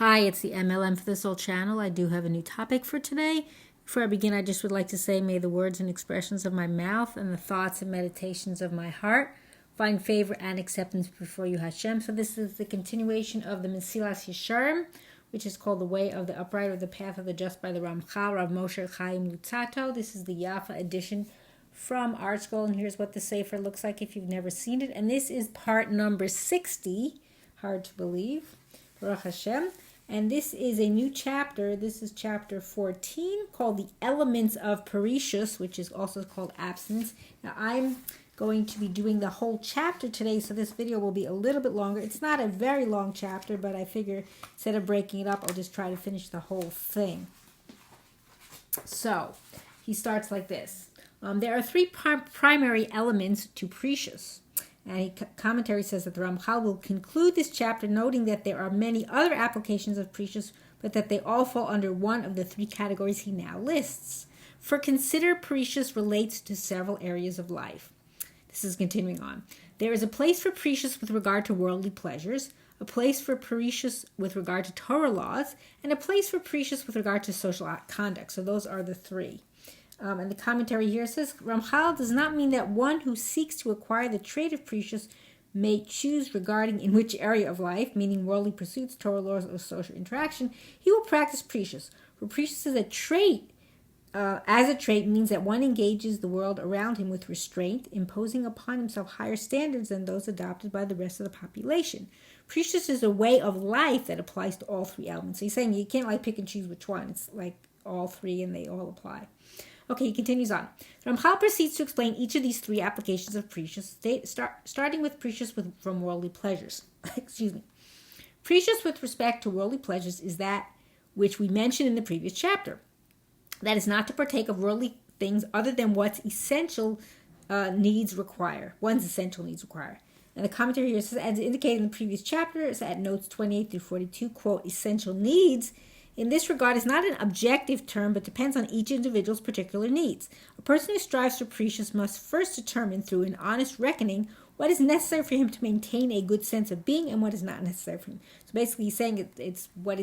Hi, it's the M.L.M for this old channel. I do have a new topic for today. Before I begin, I just would like to say, may the words and expressions of my mouth and the thoughts and meditations of my heart find favor and acceptance before you, Hashem. So this is the continuation of the Mesillas Yesharim, which is called The Way of the Upright or the Path of the Just by the Ramchal, Rav Moshe Chaim Lutzato. This is the Yafa edition from ArtScroll, and here's what the Sefer looks like if you've never seen it. And this is part number 60, hard to believe, Baruch Hashem. And this is a new chapter. This is chapter 14 called The Elements of Perishus, which is also called Abstinence. Now I'm going to be doing the whole chapter today, so this video will be a little bit longer. It's not a very long chapter, but I figure instead of breaking it up, I'll just try to finish the whole thing. So he starts like this. There are three primary elements to Perishus. And commentary says that the Ramchal will conclude this chapter noting that there are many other applications of Perishus, but that they all fall under one of the three categories he now lists. For consider Perishus relates to several areas of life. This is continuing on. There is a place for Perishus with regard to worldly pleasures, a place for Perishus with regard to Torah laws, and a place for Perishus with regard to social conduct. So those are the three. And the commentary here says, Ramchal does not mean that one who seeks to acquire the trait of Perishus may choose regarding in which area of life, meaning worldly pursuits, Torah laws, or social interaction, he will practice Perishus. For Perishus is a trait, as a trait means that one engages the world around him with restraint, imposing upon himself higher standards than those adopted by the rest of the population. Perishus is a way of life that applies to all three elements. So he's saying you can't pick and choose which one. It's like all three and they all apply. Okay, he continues on. Ramchal proceeds to explain each of these three applications of Perishus, starting with Perishus from worldly pleasures. Excuse me. Perishus with respect to worldly pleasures is that which we mentioned in the previous chapter. That is not to partake of worldly things other than what essential needs require. One's essential needs require. And the commentary here says, as indicated in the previous chapter, it's at notes 28 through 42, quote, essential needs in this regard is not an objective term, but depends on each individual's particular needs. A person who strives for Perishus must first determine through an honest reckoning what is necessary for him to maintain a good sense of being and what is not necessary for him. So basically he's saying it's what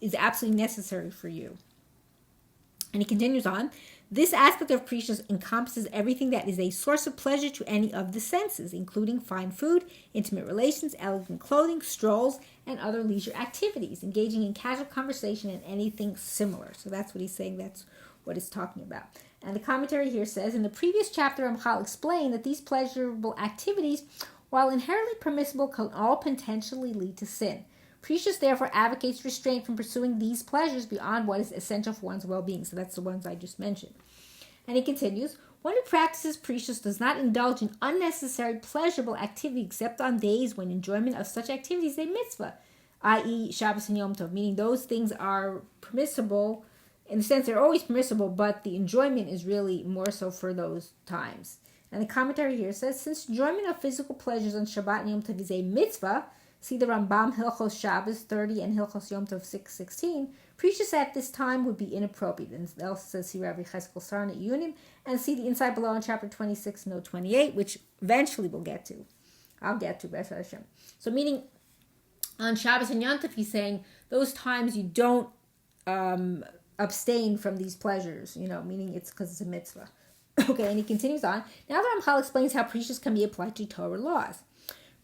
is absolutely necessary for you. And he continues on, this aspect of Perishus encompasses everything that is a source of pleasure to any of the senses, including fine food, intimate relations, elegant clothing, strolls, and other leisure activities, engaging in casual conversation and anything similar. So that's what he's saying, that's what it's talking about. And the commentary here says, in the previous chapter, Ramchal explained that these pleasurable activities, while inherently permissible, can all potentially lead to sin. Perishus therefore advocates restraint from pursuing these pleasures beyond what is essential for one's well-being. So that's the ones I just mentioned. And he continues, one who practices Perishus does not indulge in unnecessary pleasurable activity except on days when enjoyment of such activities is a mitzvah, i.e. Shabbos and Yom Tov, meaning those things are permissible, in the sense they're always permissible, but the enjoyment is really more so for those times. And the commentary here says, since enjoyment of physical pleasures on Shabbat and Yom Tov is a mitzvah, see the Rambam Hilchos Shabbos 30 and Hilchos Yom Tov 6:16. Perishus at this time would be inappropriate. And also says see Rabbi Cheskel Charna Yunim, and see the inside below in chapter 26, note 28, which eventually we'll get to. I'll get to BeEzrat Hashem. So meaning on Shabbos and Yom Tov, he's saying those times you don't abstain from these pleasures, meaning it's because it's a mitzvah. Okay, and he continues on. Now the Ramchal explains how Perishus can be applied to Torah laws.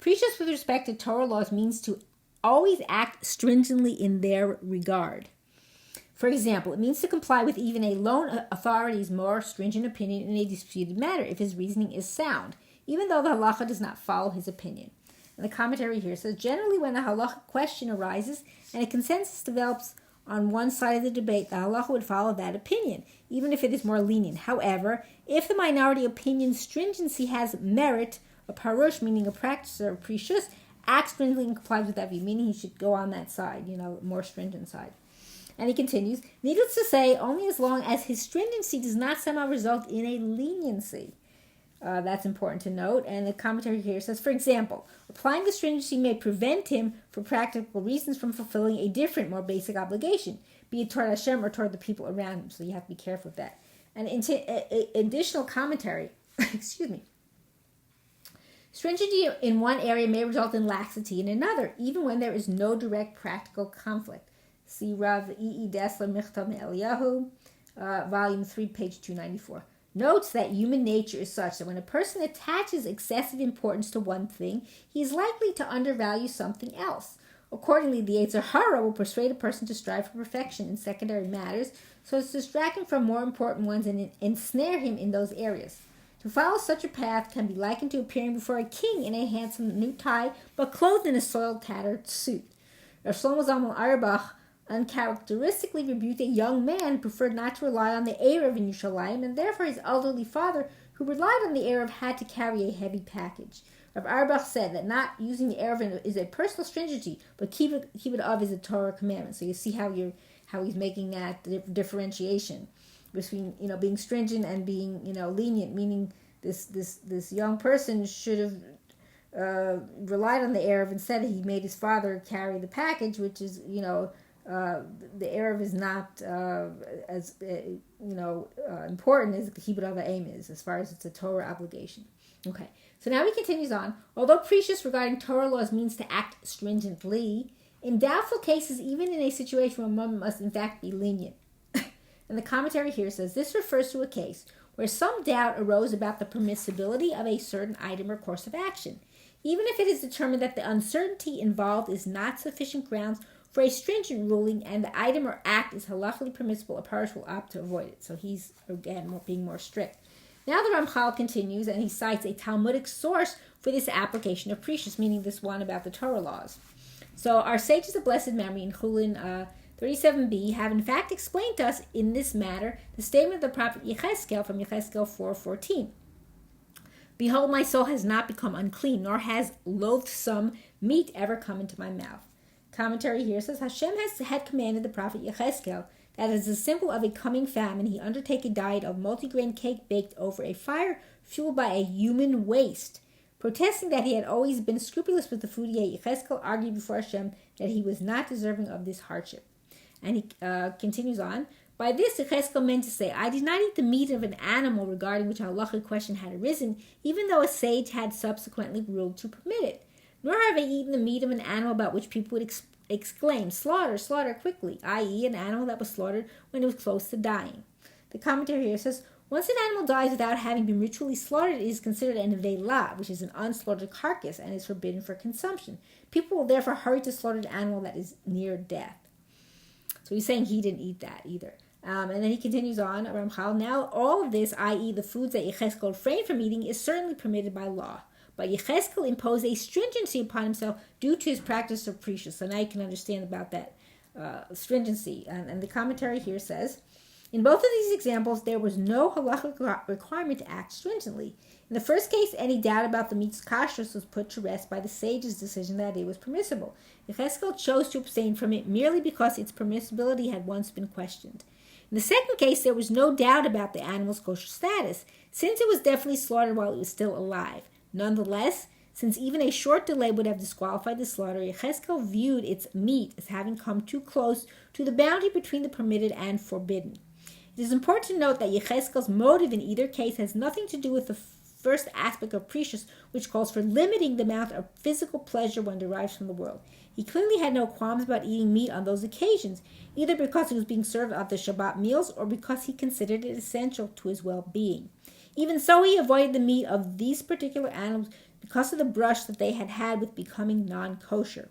Perishus with respect to Torah laws means to always act stringently in their regard. For example, it means to comply with even a lone authority's more stringent opinion in a disputed matter if his reasoning is sound, even though the halacha does not follow his opinion. And the commentary here says, generally when a halacha question arises and a consensus develops on one side of the debate, the halacha would follow that opinion, even if it is more lenient. However, if the minority opinion's stringency has merit, a parush, meaning a practicer of Perishus, acts stringently and complies with that view, meaning he should go on that side, more stringent side. And he continues, needless to say, only as long as his stringency does not somehow result in a leniency. That's important to note. And the commentary here says, for example, applying the stringency may prevent him, for practical reasons, from fulfilling a different, more basic obligation, be it toward Hashem or toward the people around him. So you have to be careful with that. And additional commentary, excuse me, Stringency in one area may result in laxity in another, even when there is no direct practical conflict. See Rav E. Dessler, Michtav Me'Eliyahu, Volume 3, page 294. Notes that human nature is such that when a person attaches excessive importance to one thing, he is likely to undervalue something else. Accordingly, the Yetzer Hara will persuade a person to strive for perfection in secondary matters so as to distract him from more important ones and ensnare him in those areas. To follow such a path can be likened to appearing before a king in a handsome new tie, but clothed in a soiled, tattered suit. Rav Shlomo Zalman Auerbach uncharacteristically rebuked a young man who preferred not to rely on the Erev in Yerushalayim, and therefore his elderly father, who relied on the Erev, had to carry a heavy package. Rav Auerbach said that not using the Erev is a personal stringency, but kiruv of is a Torah commandment. So you see how he's making that differentiation between being stringent and being lenient, meaning this young person should have relied on the Erev. Instead, he made his father carry the package, which is the Erev is not as important as the kibbud of aim is, as far as it's a Torah obligation. Okay, so now he continues on. Although Perishus regarding Torah laws means to act stringently, in doubtful cases, even in a situation where one must in fact be lenient. And the commentary here says this refers to a case where some doubt arose about the permissibility of a certain item or course of action, even if it is determined that the uncertainty involved is not sufficient grounds for a stringent ruling and the item or act is halachically permissible, a parish will opt to avoid it. So he's, again, being more strict. Now the Ramchal continues and he cites a Talmudic source for this application of Perishus, meaning this one about the Torah laws. So our sages of blessed memory in Chulin 37b have in fact explained to us in this matter the statement of the prophet Yecheskel from Yecheskel 4:14. Behold, my soul has not become unclean, nor has loathsome meat ever come into my mouth. Commentary here says Hashem had commanded the prophet Yecheskel that as a symbol of a coming famine, he undertake a diet of multigrain cake baked over a fire fueled by a human waste. Protesting that he had always been scrupulous with the food he ate, Yecheskel argued before Hashem that he was not deserving of this hardship. And he continues on. By this, Yecheskel meant to say, I did not eat the meat of an animal regarding which a halachic question had arisen, even though a sage had subsequently ruled to permit it. Nor have I eaten the meat of an animal about which people would exclaim, slaughter, slaughter quickly, i.e. an animal that was slaughtered when it was close to dying. The commentary here says, once an animal dies without having been ritually slaughtered, it is considered an velah, which is an unslaughtered carcass, and is forbidden for consumption. People will therefore hurry to slaughter an animal that is near death. So he's saying he didn't eat that either. And then he continues on, Ramchal, now all of this, i.e. the foods that Yecheskel refrained from eating, is certainly permitted by law. But Yecheskel imposed a stringency upon himself due to his practice of Perishus. So now you can understand about that stringency. And the commentary here says, in both of these examples, there was no halachic requirement to act stringently. In the first case, any doubt about the meat's kashrus was put to rest by the sage's decision that it was permissible. Yecheskel chose to abstain from it merely because its permissibility had once been questioned. In the second case, there was no doubt about the animal's kosher status, since it was definitely slaughtered while it was still alive. Nonetheless, since even a short delay would have disqualified the slaughter, Yecheskel viewed its meat as having come too close to the boundary between the permitted and forbidden. It is important to note that Yecheskel's motive in either case has nothing to do with the first aspect of Perishus, which calls for limiting the amount of physical pleasure one derives from the world. He clearly had no qualms about eating meat on those occasions, either because it was being served at the Shabbat meals or because he considered it essential to his well-being. Even so, he avoided the meat of these particular animals because of the brush that they had had with becoming non-kosher.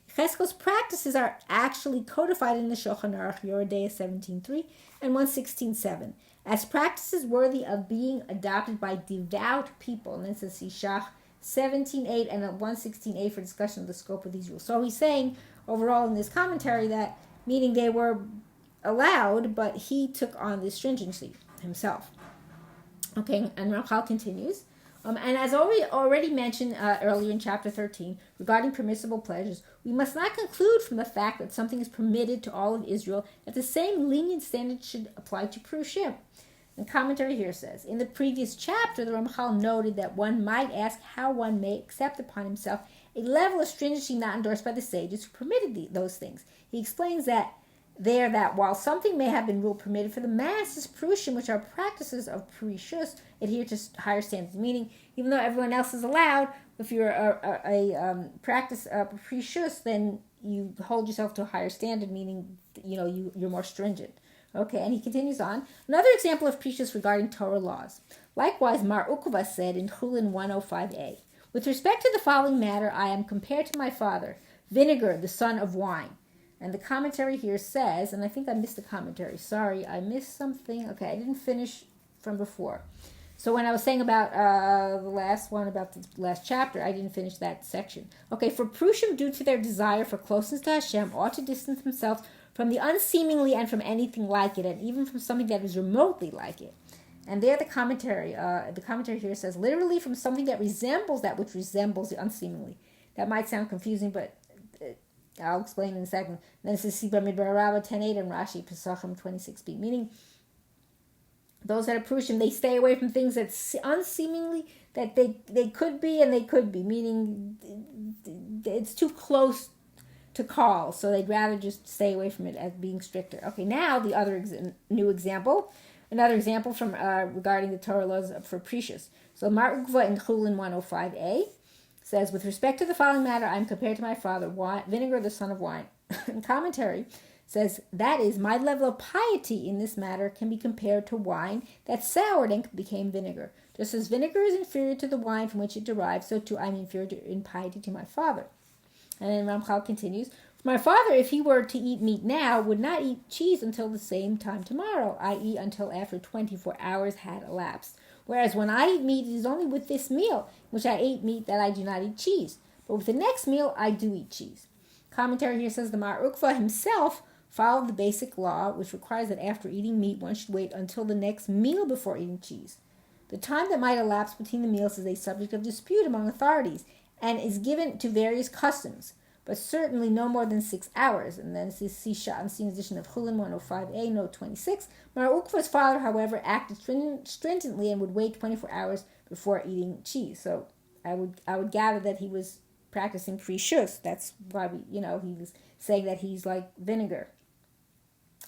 Yecheskel's practices are actually codified in the Shulchan Aruch Yoreh Deah 17.3 and 116.7 as practices worthy of being adopted by devout people. And this is Yishach 17.8 and 116.8 for discussion of the scope of these rules. So he's saying overall in this commentary that meaning they were allowed, but he took on this stringency himself. Okay, and Ramchal continues. And as already mentioned earlier in chapter 13, regarding permissible pleasures, we must not conclude from the fact that something is permitted to all of Israel that the same lenient standard should apply to Perushim. The commentary here says, in the previous chapter, the Ramchal noted that one might ask how one may accept upon himself a level of stringency not endorsed by the sages who permitted those things. He explains that while something may have been ruled permitted for the masses, Perushim, which are practices of Perishus, adhere to higher standards. Meaning, even though everyone else is allowed, practice Perishus, then you hold yourself to a higher standard, meaning you're more stringent. Okay, and he continues on. Another example of Perishus regarding Torah laws. Likewise, Mar Ukva said in Chulin 105a, with respect to the following matter, I am compared to my father, vinegar, the son of wine. And the commentary here says, and I think I missed the commentary. Sorry, I missed something. Okay, I didn't finish from before. So when I was saying about the last one, about the last chapter, I didn't finish that section. Okay, for Prushim, due to their desire for closeness to Hashem, ought to distance themselves from the unseemingly and from anything like it, and even from something that is remotely like it. And there the commentary here says, literally from something that resembles that which resembles the unseemingly. That might sound confusing, but I'll explain in a second. Then it says, Sibra Midbar Rabbah 10.8 and Rashi Pesachim 26b, meaning those that are Prushim, they stay away from things that unseemingly, that they could be and they could be, meaning it's too close to call, so they'd rather just stay away from it as being stricter. Okay, now the other new example, another example from regarding the Torah laws for Perishus. So Mar Ukva in Chulin 105a says, with respect to the following matter, I am compared to my father, vinegar, the son of wine. And commentary says, that is, my level of piety in this matter can be compared to wine that soured and became vinegar. Just as vinegar is inferior to the wine from which it derives, so too I am inferior in piety to my father. And then Ramchal continues, my father, if he were to eat meat now, would not eat cheese until the same time tomorrow, i.e. until after 24 hours had elapsed. Whereas when I eat meat, it is only with this meal, in which I ate meat, that I do not eat cheese. But with the next meal, I do eat cheese. Commentary here says the Mar Ukva himself followed the basic law, which requires that after eating meat, one should wait until the next meal before eating cheese. The time that might elapse between the meals is a subject of dispute among authorities, and is given to various customs, but certainly no more than 6 hours. And then this is Sisha and Sin edition of Chulin 105a, note 26. Mar Ukva's father, however, acted stringently and would wait 24 hours before eating cheese. So I would gather that he was practicing Perishus. That's why he was saying that he's like vinegar.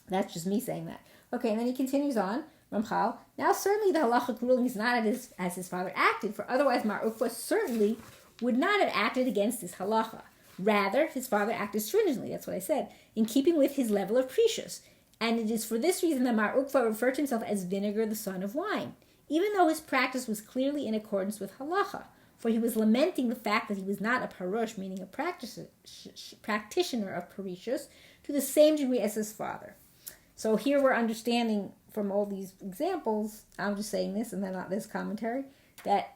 That's just me saying that. Okay, and then he continues on, Ramchal. Now certainly the halachic ruling is not as his father acted, for otherwise Mar Ukva certainly would not have acted against his halacha. Rather, his father acted stringently, that's what I said, in keeping with his level of Perishus. And it is for this reason that Mar Ukva referred to himself as vinegar, the son of wine, even though his practice was clearly in accordance with halacha, for he was lamenting the fact that he was not a parush, meaning a practitioner of Perishus, to the same degree as his father. So here we're understanding from all these examples, I'm just saying this and then not this commentary, that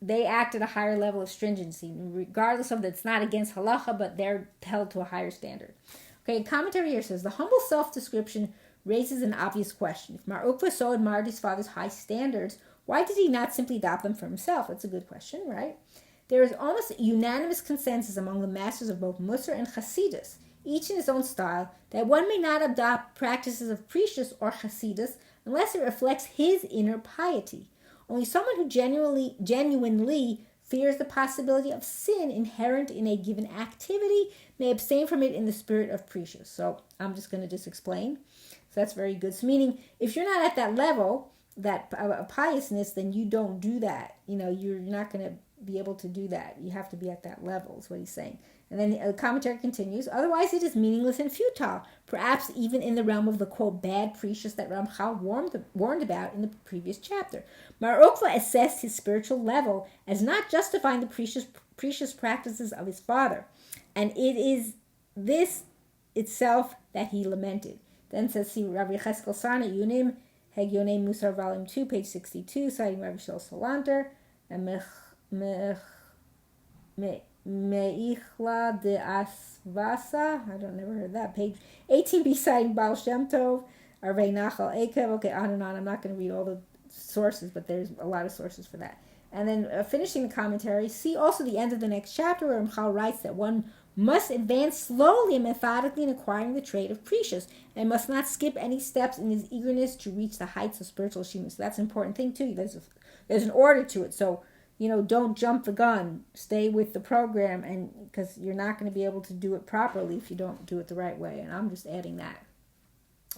they act at a higher level of stringency, regardless of that it's not against halacha, but they're held to a higher standard. Okay, commentary here says, the humble self-description raises an obvious question. If Mar Ukva so admired his father's high standards, why did he not simply adopt them for himself? That's a good question, right? There is almost a unanimous consensus among the masters of both Mussar and Hasidus, each in his own style, that one may not adopt practices of Perishus or Hasidus unless it reflects his inner piety. Only someone who genuinely fears the possibility of sin inherent in a given activity may abstain from it in the spirit of Perishus. So I'm just going to explain. So that's very good. So meaning, if you're not at that level, that piousness, then you don't do that. You're not going to be able to do that. You have to be at that level, is what he's saying. And then the commentary continues, otherwise it is meaningless and futile, perhaps even in the realm of the, quote, bad Perishus that Ramchal warned about in the previous chapter. Mar Ukva assessed his spiritual level as not justifying the Perishus practices of his father, and it is this itself that he lamented. Then says, see Rabbi Cheskel Sarna, Yunim, Hegyonim Mussar, Volume 2, page 62, citing Rabbi Shel Salanter, and Meichla de Asvasa, I don't never heard that, page 18b, citing Baal Shem Tov, Arvei Nachal Ekev, okay, on and on. I'm not going to read all the sources, but there's a lot of sources for that. And then finishing the commentary, see also the end of the next chapter where Ramchal writes that one must advance slowly and methodically in acquiring the trait of Perishus, and must not skip any steps in his eagerness to reach the heights of spiritual achievement. So that's an important thing too. There's an order to it. So, don't jump the gun. Stay with the program, and because you're not going to be able to do it properly if you don't do it the right way. And I'm just adding that.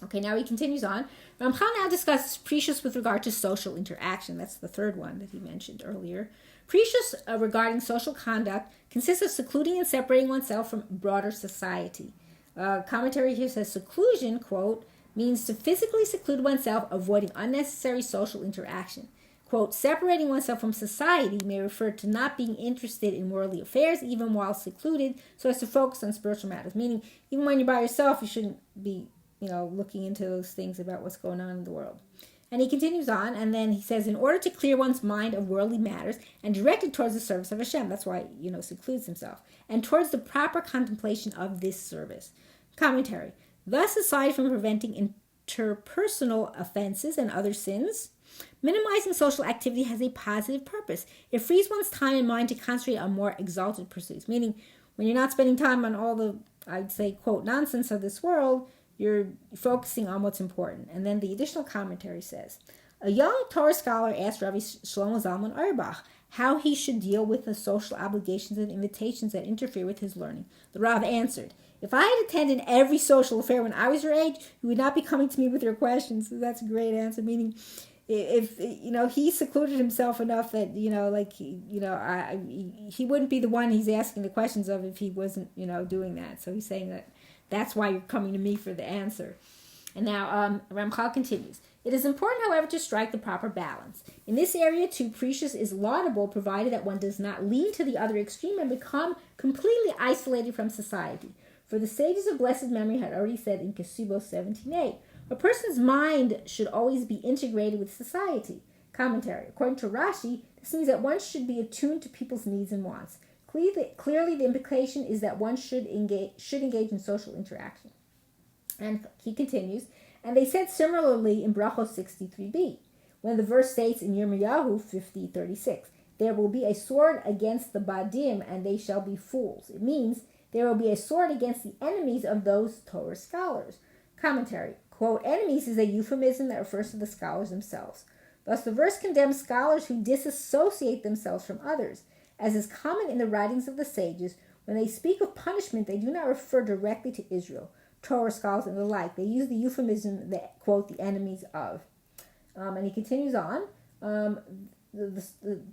Okay, now he continues on. Ramchal now discusses Perishus with regard to social interaction. That's the third one that he mentioned earlier. Perishus regarding social conduct consists of secluding and separating oneself from broader society. Commentary here says seclusion, quote, means to physically seclude oneself, avoiding unnecessary social interaction. Quote, separating oneself from society may refer to not being interested in worldly affairs, even while secluded, so as to focus on spiritual matters. Meaning, even when you're by yourself, you shouldn't be, looking into those things about what's going on in the world. And he continues on, and then he says, in order to clear one's mind of worldly matters and direct it towards the service of Hashem, that's why, secludes himself, and towards the proper contemplation of this service. Commentary. Thus, aside from preventing interpersonal offenses and other sins, minimizing social activity has a positive purpose. It frees one's time and mind to concentrate on more exalted pursuits, meaning when you're not spending time on all the, I'd say, quote, nonsense of this world, you're focusing on what's important. And then the additional commentary says, a young Torah scholar asked Rabbi Shlomo Zalman Auerbach how he should deal with the social obligations and invitations that interfere with his learning. The Rav answered, if I had attended every social affair when I was your age, you would not be coming to me with your questions. So that's a great answer, meaning if he secluded himself enough that he wouldn't be the one he's asking the questions of if he wasn't doing that. So he's saying that that's why you're coming to me for the answer. And now Ramchal continues. It is important, however, to strike the proper balance. In this area, too, Perishus is laudable, provided that one does not lean to the other extreme and become completely isolated from society. For the sages of blessed memory had already said in Kesubos 17:8, a person's mind should always be integrated with society. Commentary. According to Rashi, this means that one should be attuned to people's needs and wants. Clearly, the implication is that one should engage in social interaction. And he continues, and they said similarly in Brachos 63b, when the verse states in Yirmiyahu 50:36, there will be a sword against the Badim, and they shall be fools. It means there will be a sword against the enemies of those Torah scholars. Commentary. Quote, enemies is a euphemism that refers to the scholars themselves. Thus, the verse condemns scholars who disassociate themselves from others. As is common in the writings of the sages, when they speak of punishment, they do not refer directly to Israel, Torah scholars, and the like. They use the euphemism that, quote, the enemies of. And he continues on, talking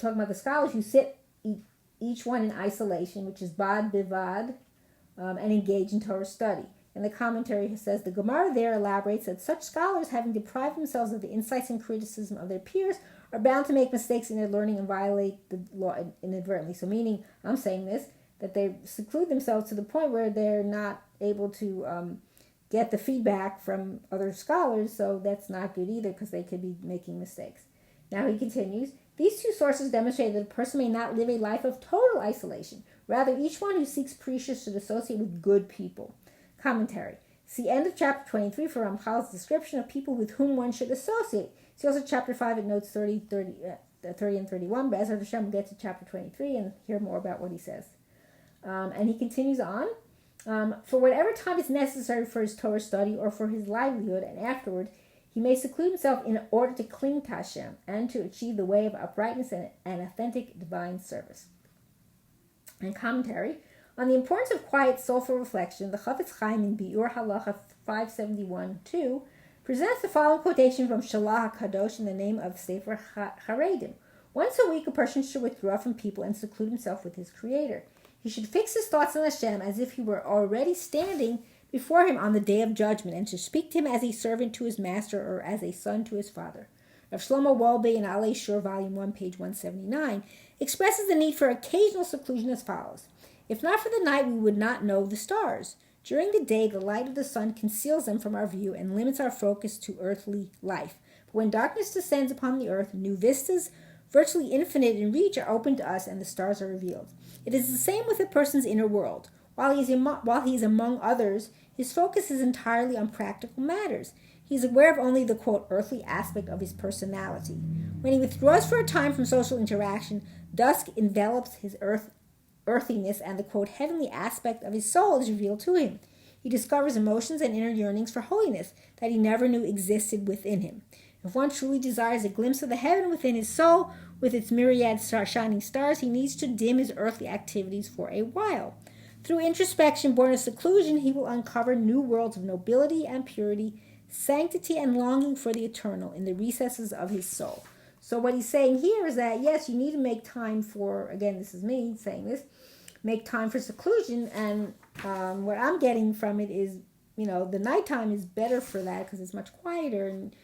about the scholars who sit each one in isolation, which is bad bivad, and engage in Torah study. And the commentary says the Gemara there elaborates that such scholars, having deprived themselves of the insights and criticism of their peers, are bound to make mistakes in their learning and violate the law inadvertently. So meaning, I'm saying this, that they seclude themselves to the point where they're not able to get the feedback from other scholars, so that's not good either because they could be making mistakes. Now he continues, these two sources demonstrate that a person may not live a life of total isolation. Rather, each one who seeks Perishus should associate with good people. Commentary. See end of chapter 23 for Ramchal's description of people with whom one should associate. See also chapter 5 at notes 30 and 31. BeEzrat Hashem will get to chapter 23 and hear more about what he says. And he continues on. For whatever time is necessary for his Torah study or for his livelihood, and afterward, he may seclude himself in order to cling to Hashem and to achieve the way of uprightness and authentic divine service. And commentary. On the importance of quiet, soulful reflection, the Chafetz Chaim in Biur Halacha 571-2 presents the following quotation from Shalah HaKadosh in the name of Sefer Haredim. Once a week, a person should withdraw from people and seclude himself with his Creator. He should fix his thoughts on Hashem as if he were already standing before him on the day of judgment, and should speak to him as a servant to his master or as a son to his father. Rav Shlomo Wolbe in Alei Shur, Volume 1, page 179, expresses the need for occasional seclusion as follows. If not for the night, we would not know the stars. During the day, the light of the sun conceals them from our view and limits our focus to earthly life. But when darkness descends upon the earth, new vistas, virtually infinite in reach, are opened to us and the stars are revealed. It is the same with a person's inner world. While he is among others, his focus is entirely on practical matters. He is aware of only the, quote, earthly aspect of his personality. When he withdraws for a time from social interaction, dusk envelops his earthiness, and the, quote, heavenly aspect of his soul is revealed to him. He discovers emotions and inner yearnings for holiness that he never knew existed within him. If one truly desires a glimpse of the heaven within his soul, with its myriad shining stars, he needs to dim his earthly activities for a while. Through introspection born of seclusion, he will uncover new worlds of nobility and purity, sanctity and longing for the eternal in the recesses of his soul. So what he's saying here is that, yes, you need to make time for, again, this is me saying this, make time for seclusion. And what I'm getting from it is, the nighttime is better for that because it's much quieter. And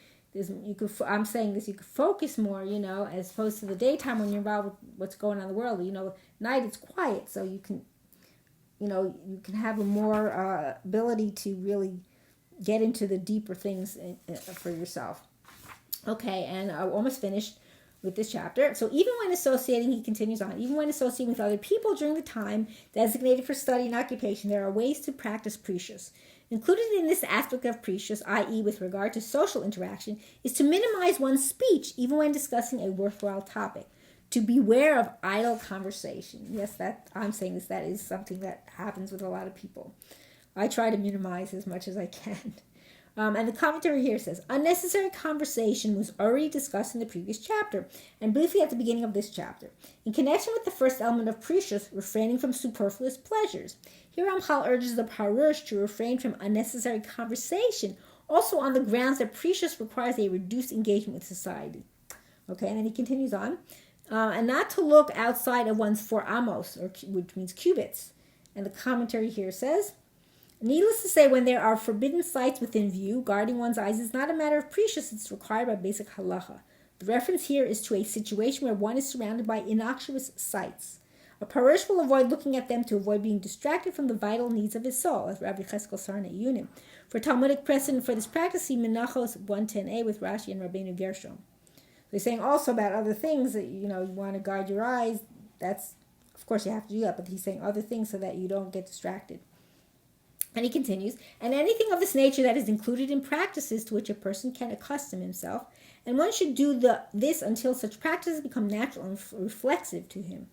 I'm saying this, you could focus more, as opposed to the daytime when you're involved with what's going on in the world. Night it's quiet, so you can have a more ability to really get into the deeper things for yourself. Okay, and I'm almost finished with this chapter. So even when associating, he continues on, even when associating with other people during the time designated for study and occupation, there are ways to practice Perishus. Included in this aspect of Perishus, i.e. with regard to social interaction, is to minimize one's speech even when discussing a worthwhile topic. To beware of idle conversation. Yes, I'm saying this, that is something that happens with a lot of people. I try to minimize as much as I can. And the commentary here says, unnecessary conversation was already discussed in the previous chapter, and briefly at the beginning of this chapter. In connection with the first element of Perishus, refraining from superfluous pleasures. Here Ramchal urges the Parush to refrain from unnecessary conversation, also on the grounds that Perishus requires a reduced engagement with society. Okay, and then he continues on. And not to look outside of one's 4 amos, which means cubits. And the commentary here says, needless to say, when there are forbidden sights within view, guarding one's eyes is not a matter of Perishus, it's required by basic halacha. The reference here is to a situation where one is surrounded by innocuous sights. A Parush will avoid looking at them to avoid being distracted from the vital needs of his soul, as Rabbi Cheskel Charna Yunim. For Talmudic precedent for this practice, see Menachos 110a with Rashi and Rabbeinu Gershom. They're saying also about other things that, you want to guard your eyes. That's, of course, you have to do that, but he's saying other things so that you don't get distracted. And he continues, and anything of this nature that is included in practices to which a person can accustom himself, and one should do this until such practices become natural and reflexive to him.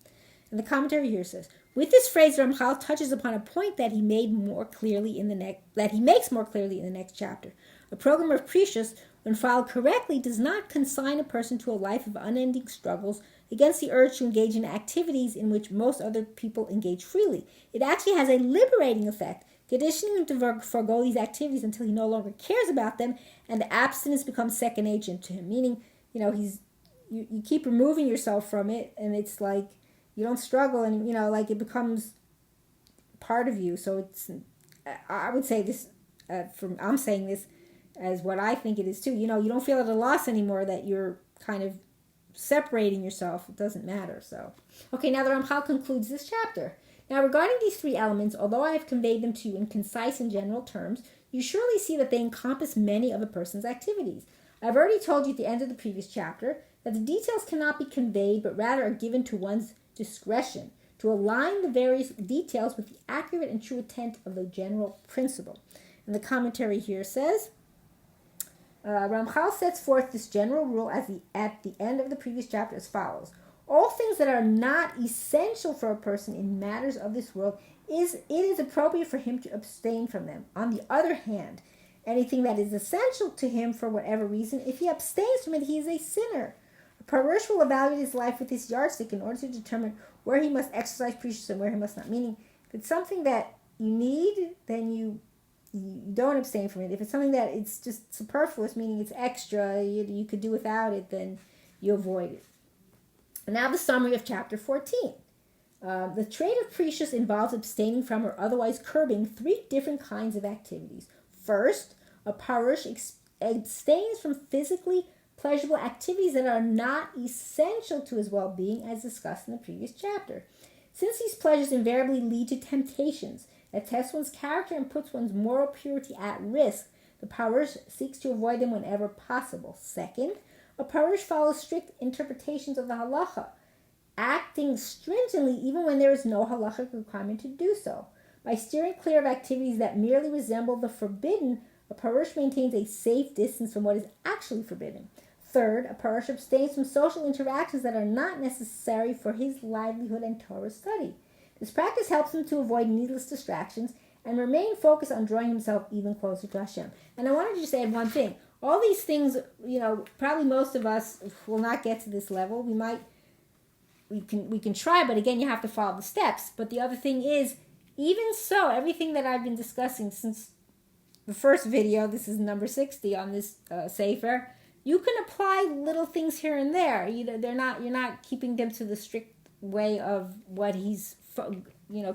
And the commentary here says, with this phrase, Ramchal touches upon a point that he makes more clearly in the next chapter. A program of Perishus, when followed correctly, does not consign a person to a life of unending struggles against the urge to engage in activities in which most other people engage freely. It actually has a liberating effect, conditioning him to forego these activities until he no longer cares about them, and the abstinence becomes second nature to him. Meaning, you keep removing yourself from it, and it's like you don't struggle, and it becomes part of you. So it's, I would say this, I'm saying this as what I think it is too. You don't feel at a loss anymore that you're kind of separating yourself. It doesn't matter. So, okay, now the Ramchal concludes this chapter. Now, regarding these 3 elements, although I have conveyed them to you in concise and general terms, you surely see that they encompass many of a person's activities. I've already told you at the end of the previous chapter that the details cannot be conveyed, but rather are given to one's discretion to align the various details with the accurate and true intent of the general principle. And the commentary here says, Ramchal sets forth this general rule at the end of the previous chapter as follows. All things that are not essential for a person in matters of this world, it is appropriate for him to abstain from them. On the other hand, anything that is essential to him for whatever reason, if he abstains from it, he is a sinner. A Parush will evaluate his life with this yardstick in order to determine where he must exercise Perishus and where he must not. Meaning, if it's something that you need, then you don't abstain from it. If it's something that it's just superfluous, meaning it's extra, you could do without it, then you avoid it. And now the summary of chapter 14. The trait of Perishus involves abstaining from or otherwise curbing 3 different kinds of activities. First, a Parush abstains from physically pleasurable activities that are not essential to his well-being, as discussed in the previous chapter. Since these pleasures invariably lead to temptations that test one's character and puts one's moral purity at risk, the Parush seeks to avoid them whenever possible. Second, a Parush follows strict interpretations of the halacha, acting stringently even when there is no halachic requirement to do so. By steering clear of activities that merely resemble the forbidden, a Parush maintains a safe distance from what is actually forbidden. Third, a Parush abstains from social interactions that are not necessary for his livelihood and Torah study. This practice helps him to avoid needless distractions and remain focused on drawing himself even closer to Hashem. And I wanted to just add one thing. All these things, probably most of us will not get to this level. We can try, but again, you have to follow the steps. But the other thing is, even so, everything that I've been discussing since the first video, this is number 60 on this Sefer, you can apply little things here and there. You're not keeping them to the strict way of what he's,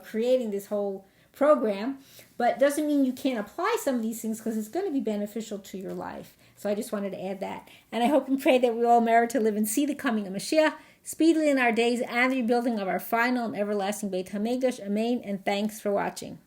creating this whole program, but doesn't mean you can't apply some of these things because it's going to be beneficial to your life. So I just wanted to add that. And I hope and pray that we all merit to live and see the coming of Mashiach speedily in our days and the rebuilding of our final and everlasting Beit HaMikdash. Amen. And thanks for watching.